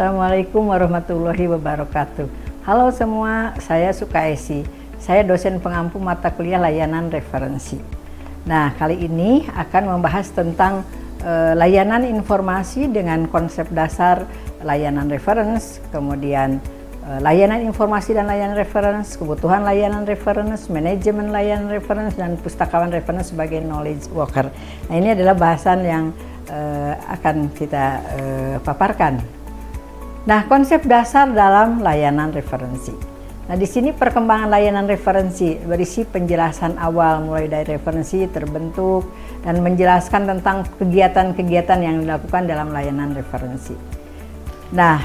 Assalamualaikum warahmatullahi wabarakatuh. Halo semua, saya Sukaesi. Saya dosen pengampu mata kuliah layanan referensi. Nah, kali ini akan membahas tentang layanan informasi dengan konsep dasar layanan reference, kemudian layanan informasi dan layanan reference, kebutuhan layanan reference, manajemen layanan reference, dan pustakawan reference sebagai knowledge worker. Nah, ini adalah bahasan yang akan kita paparkan. Nah, konsep dasar dalam layanan referensi. Nah, di sini perkembangan layanan referensi berisi penjelasan awal mulai dari referensi terbentuk dan menjelaskan tentang kegiatan-kegiatan yang dilakukan dalam layanan referensi. Nah,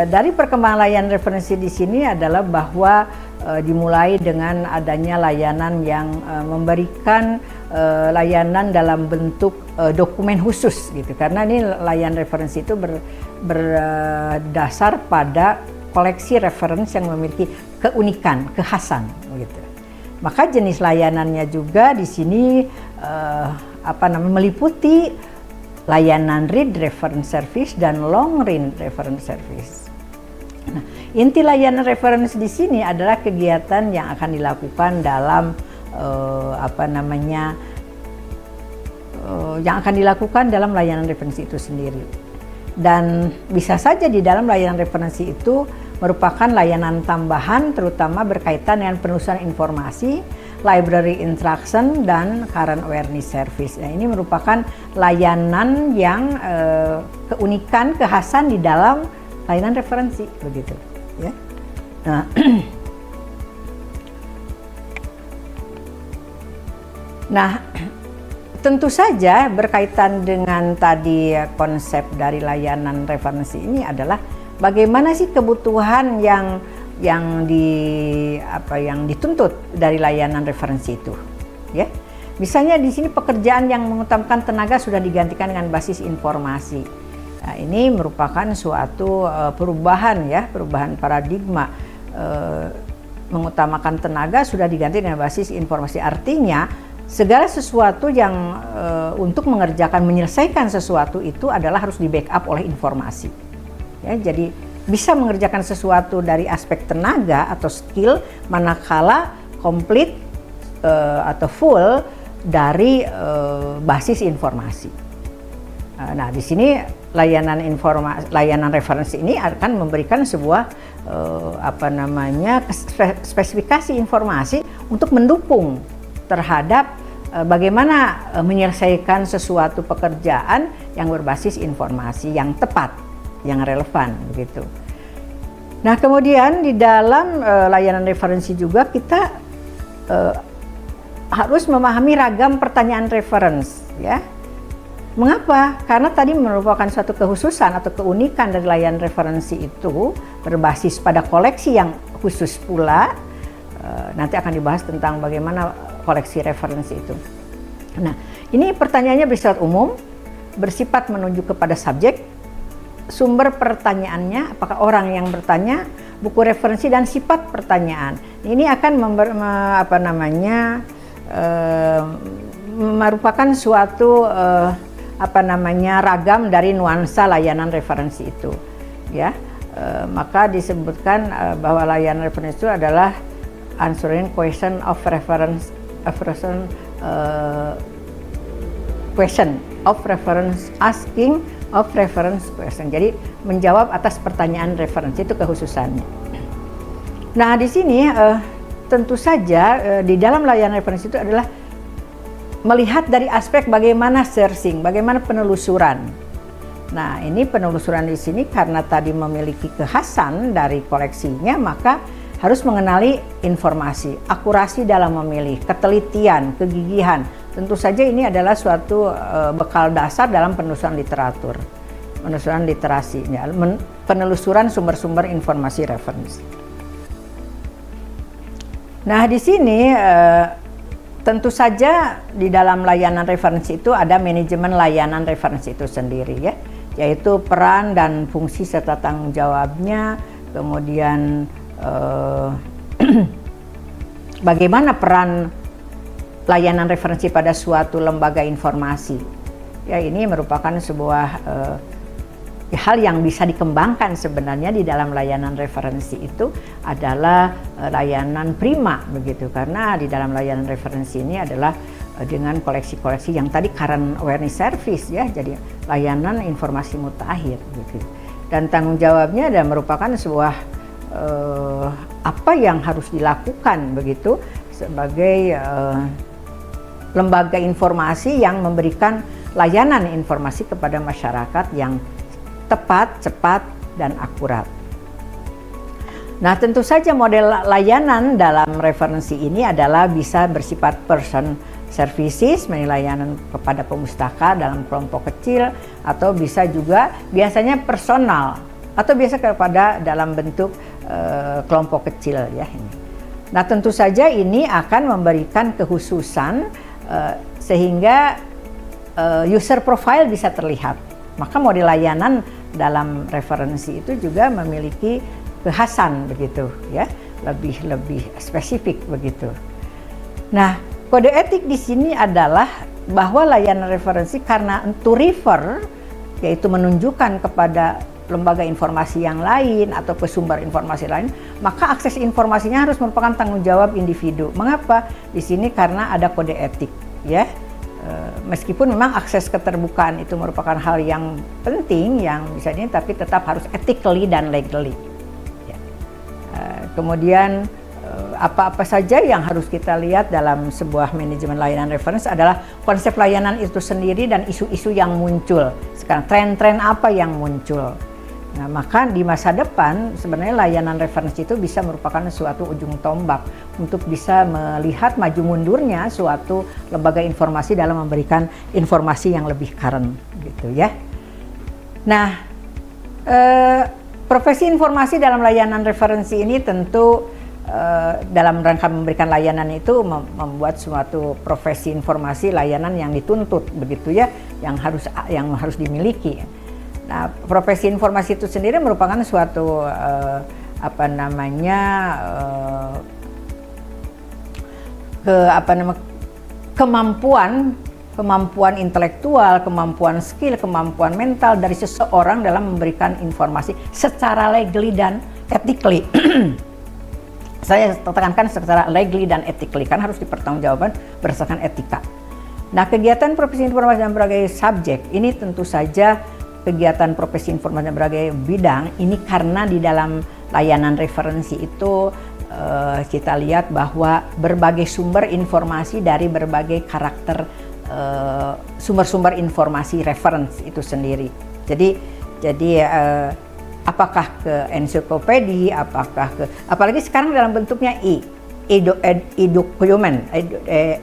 dari perkembangan layanan referensi di sini adalah bahwa dimulai dengan adanya layanan yang memberikan layanan dalam bentuk dokumen khusus gitu, karena ini layanan referensi itu berdasar pada koleksi referensi yang memiliki keunikan, kekhasan gitu. Maka jenis layanannya juga di sini meliputi layanan read reference service dan long read reference service. Nah, inti layanan reference di sini adalah kegiatan yang akan dilakukan dalam dalam layanan referensi itu sendiri. Dan bisa saja di dalam layanan referensi itu merupakan layanan tambahan, terutama berkaitan dengan penelusuran informasi, library instruction, dan current awareness service. Nah, ini merupakan layanan yang keunikan, kekhasan di dalam layanan referensi, begitu ya. Nah, tentu saja berkaitan dengan tadi konsep dari layanan referensi ini adalah bagaimana sih kebutuhan yang dituntut dari layanan referensi itu, ya. Misalnya di sini pekerjaan yang mengutamakan tenaga sudah digantikan dengan basis informasi. Nah, ini merupakan suatu perubahan paradigma. Mengutamakan tenaga sudah diganti dengan basis informasi, artinya segala sesuatu yang untuk menyelesaikan sesuatu itu adalah harus di backup oleh informasi. Ya, jadi bisa mengerjakan sesuatu dari aspek tenaga atau skill manakala komplit atau full dari basis informasi. Nah, di sini layanan referensi ini akan memberikan sebuah spesifikasi informasi untuk mendukung terhadap bagaimana menyelesaikan sesuatu pekerjaan yang berbasis informasi yang tepat, yang relevan begitu. Nah, kemudian di dalam layanan referensi juga kita harus memahami ragam pertanyaan reference, ya. Mengapa? Karena tadi merupakan suatu kekhususan atau keunikan dari layanan referensi itu berbasis pada koleksi yang khusus pula. Nanti akan dibahas tentang bagaimana koleksi referensi itu. Nah, ini pertanyaannya bersifat umum, bersifat menunjuk kepada subjek, sumber pertanyaannya, apakah orang yang bertanya, buku referensi, dan sifat pertanyaan. Ini akan merupakan suatu ragam dari nuansa layanan referensi itu, ya. Maka disebutkan bahwa layanan referensi itu adalah answering question of reference, asking of reference question. Jadi menjawab atas pertanyaan referensi, itu kekhususannya. Nah, di sini tentu saja di dalam layanan referensi itu adalah melihat dari aspek bagaimana searching, bagaimana penelusuran. Nah, ini penelusuran di sini karena tadi memiliki kekhasan dari koleksinya, maka harus mengenali informasi, akurasi dalam memilih, ketelitian, kegigihan. Tentu saja ini adalah suatu bekal dasar dalam penelusuran literatur, penelusuran literasi, penelusuran sumber-sumber informasi referensi. Nah, di sini tentu saja di dalam layanan referensi itu ada manajemen layanan referensi itu sendiri, ya, yaitu peran dan fungsi serta tanggung jawabnya, kemudian bagaimana peran layanan referensi pada suatu lembaga informasi. Ya, ini merupakan sebuah hal yang bisa dikembangkan sebenarnya di dalam layanan referensi itu adalah layanan prima begitu, karena di dalam layanan referensi ini adalah dengan koleksi-koleksi yang tadi current awareness service ya, jadi layanan informasi mutakhir gitu. Dan tanggung jawabnya adalah merupakan sebuah apa yang harus dilakukan begitu sebagai lembaga informasi yang memberikan layanan informasi kepada masyarakat yang tepat, cepat, dan akurat. Nah, tentu saja model layanan dalam referensi ini adalah bisa bersifat person services, layanan kepada pemustaka dalam kelompok kecil, atau bisa juga biasanya personal, atau biasa kepada dalam bentuk kelompok kecil ya ini. Nah, tentu saja ini akan memberikan kekhususan sehingga user profile bisa terlihat. Maka model layanan dalam referensi itu juga memiliki kekhasan begitu ya, lebih spesifik begitu. Nah, kode etik di sini adalah bahwa layanan referensi karena to refer, yaitu menunjukkan kepada lembaga informasi yang lain atau ke sumber informasi lain, maka akses informasinya harus merupakan tanggung jawab individu. Mengapa? Di sini karena ada kode etik, ya. Meskipun memang akses keterbukaan itu merupakan hal yang penting, yang bisa ini, tapi tetap harus ethically dan legally. Ya. Kemudian apa-apa saja yang harus kita lihat dalam sebuah manajemen layanan referensi adalah konsep layanan itu sendiri dan isu-isu yang muncul. Sekarang tren-tren apa yang muncul. Nah, maka di masa depan sebenarnya layanan referensi itu bisa merupakan suatu ujung tombak untuk bisa melihat maju mundurnya suatu lembaga informasi dalam memberikan informasi yang lebih current gitu ya. Nah, profesi informasi dalam layanan referensi ini tentu dalam rangka memberikan layanan itu membuat suatu profesi informasi layanan yang dituntut begitu ya, yang harus dimiliki. Nah, profesi informasi itu sendiri merupakan suatu kemampuan intelektual, kemampuan skill, kemampuan mental dari seseorang dalam memberikan informasi secara legally dan ethically. Saya tekankan secara legally dan ethically, kan harus dipertanggungjawabkan berdasarkan etika. Nah, kegiatan profesi informasi dalam berbagai subjek ini tentu saja kegiatan profesi informasi dalam berbagai bidang ini karena di dalam layanan referensi itu kita lihat bahwa berbagai sumber informasi dari berbagai karakter sumber-sumber informasi reference itu sendiri. Jadi apakah ke ensiklopedia, apalagi sekarang dalam bentuknya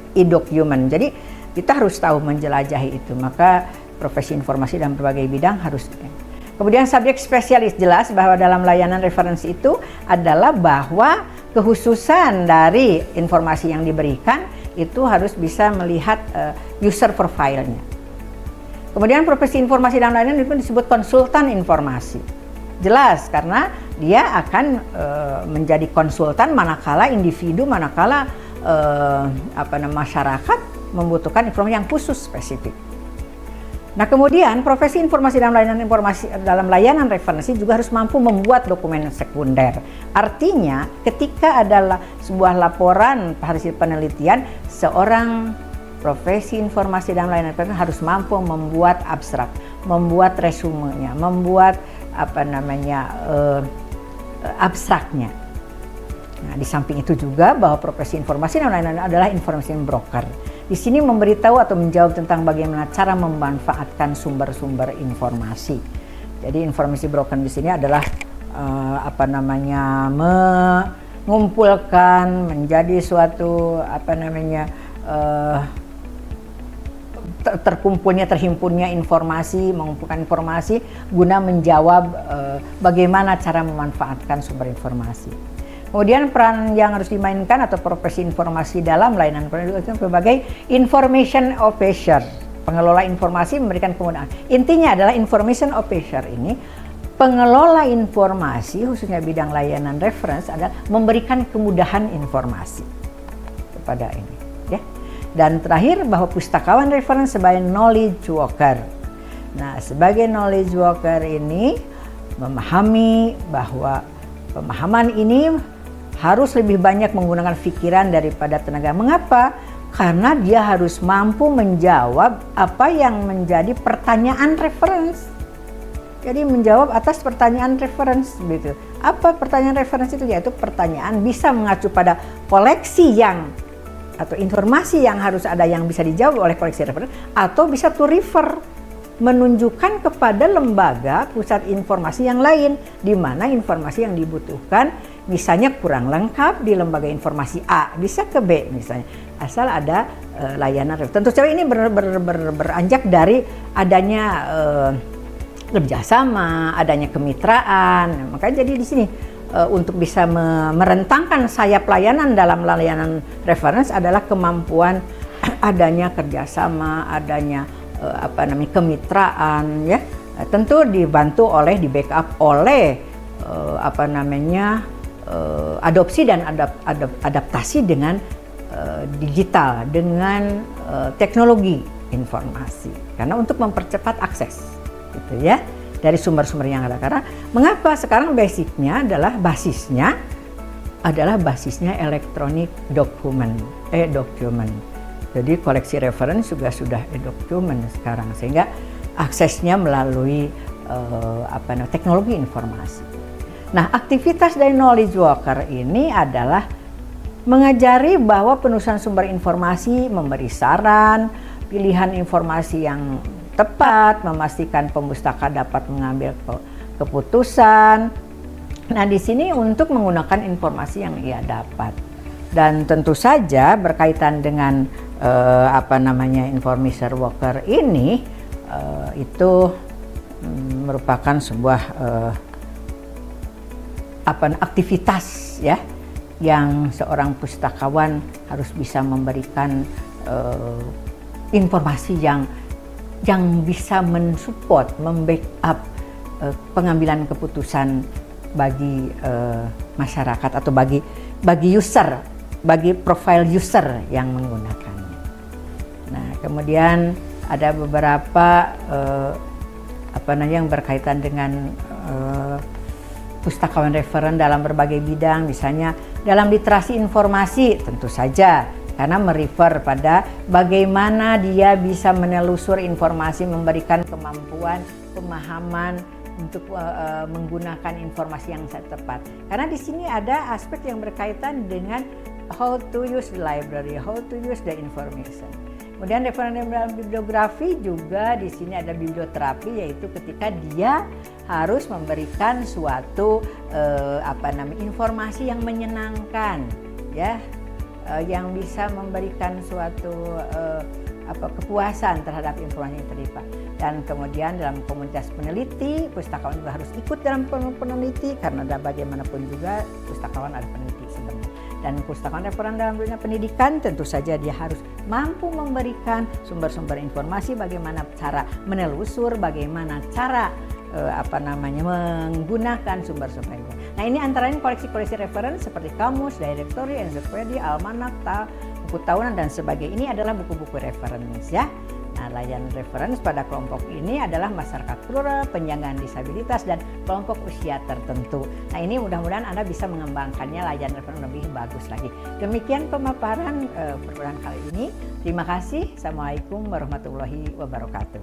e-document. Jadi kita harus tahu menjelajahi itu. Maka profesi informasi dalam berbagai bidang harus. Kemudian subjek spesialis, jelas bahwa dalam layanan referensi itu adalah bahwa kekhususan dari informasi yang diberikan itu harus bisa melihat user profile-nya. Kemudian profesi informasi dalam layanan itu disebut konsultan informasi. Jelas karena dia akan menjadi konsultan manakala individu, manakala masyarakat membutuhkan informasi yang khusus spesifik. Nah, kemudian profesi informasi dalam layanan referensi juga harus mampu membuat dokumen sekunder. Artinya, ketika adalah sebuah laporan hasil penelitian, seorang profesi informasi dalam layanan referensi harus mampu membuat abstrak, membuat resumenya, membuat abstraknya. Nah, di samping itu juga bahwa profesi informasi dalam layanan adalah information broker. Di sini memberitahu atau menjawab tentang bagaimana cara memanfaatkan sumber-sumber informasi. Jadi informasi broker di sini adalah mengumpulkan menjadi suatu terhimpunnya informasi, mengumpulkan informasi guna menjawab bagaimana cara memanfaatkan sumber informasi. Kemudian peran yang harus dimainkan atau profesi informasi dalam layanan itu sebagai information officer, pengelola informasi memberikan kemudahan. Intinya adalah information officer ini pengelola informasi khususnya bidang layanan reference adalah memberikan kemudahan informasi kepada ini, ya. Dan terakhir bahwa pustakawan reference sebagai knowledge worker. Nah, sebagai knowledge worker ini memahami bahwa pemahaman ini harus lebih banyak menggunakan pikiran daripada tenaga. Mengapa? Karena dia harus mampu menjawab apa yang menjadi pertanyaan reference. Jadi menjawab atas pertanyaan reference gitu. Apa pertanyaan reference itu? Yaitu pertanyaan bisa mengacu pada koleksi yang atau informasi yang harus ada yang bisa dijawab oleh koleksi reference, atau bisa to refer, menunjukkan kepada lembaga pusat informasi yang lain di mana informasi yang dibutuhkan misalnya kurang lengkap di lembaga informasi A bisa ke B misalnya, asal ada layanan reference. Tentu saja ini beranjak dari adanya kerjasama, adanya kemitraan. Makanya jadi di sini untuk bisa merentangkan sayap layanan dalam layanan reference adalah kemampuan adanya kerjasama, adanya kemitraan, ya. Tentu dibantu oleh, di backup oleh adopsi dan adaptasi dengan digital, dengan teknologi informasi. Karena untuk mempercepat akses, gitu ya, dari sumber-sumber yang ada. Karena mengapa sekarang basisnya adalah elektronik dokumen. Jadi koleksi reference juga sudah e-dokumen sekarang, sehingga aksesnya melalui teknologi informasi. Nah, aktivitas dari knowledge worker ini adalah mengajari bahwa penulisan sumber informasi, memberi saran, pilihan informasi yang tepat, memastikan pemustaka dapat mengambil keputusan. Nah, di sini untuk menggunakan informasi yang ia dapat. Dan tentu saja berkaitan dengan information worker ini itu merupakan sebuah aktivitas, ya, yang seorang pustakawan harus bisa memberikan informasi yang bisa mensupport, membackup pengambilan keputusan bagi masyarakat atau bagi user, bagi profile user yang menggunakannya. Nah, kemudian ada beberapa yang berkaitan dengan pustakawan referen dalam berbagai bidang, misalnya dalam literasi informasi, tentu saja karena merefer pada bagaimana dia bisa menelusur informasi, memberikan kemampuan, pemahaman untuk menggunakan informasi yang tepat. Karena di sini ada aspek yang berkaitan dengan how to use the library, how to use the information. Kemudian referen dalam bibliografi juga di sini ada biblioterapi, yaitu ketika dia harus memberikan suatu informasi yang menyenangkan, ya. Yang bisa memberikan suatu kepuasan terhadap informasi yang terlibat. Dan kemudian dalam komunitas peneliti, pustakawan juga harus ikut dalam peneliti, karena bagaimanapun juga pustakawan ada peneliti sebenarnya. Dan pustakawan referen dalam dunia pendidikan tentu saja dia harus mampu memberikan sumber-sumber informasi, bagaimana cara menelusur, bagaimana cara menggunakan sumber-sumber itu. Nah, ini antara lain koleksi-koleksi referensi seperti kamus, directory, ensiklopedia, almanak, buku tahunan dan sebagainya. Ini adalah buku-buku referensi, ya. Nah, layanan referensi pada kelompok ini adalah masyarakat plural, penyandang disabilitas, dan kelompok usia tertentu. Nah, ini mudah-mudahan Anda bisa mengembangkannya layanan referensi lebih bagus lagi. Demikian pemaparan perkuliahan kali ini. Terima kasih. Assalamualaikum warahmatullahi wabarakatuh.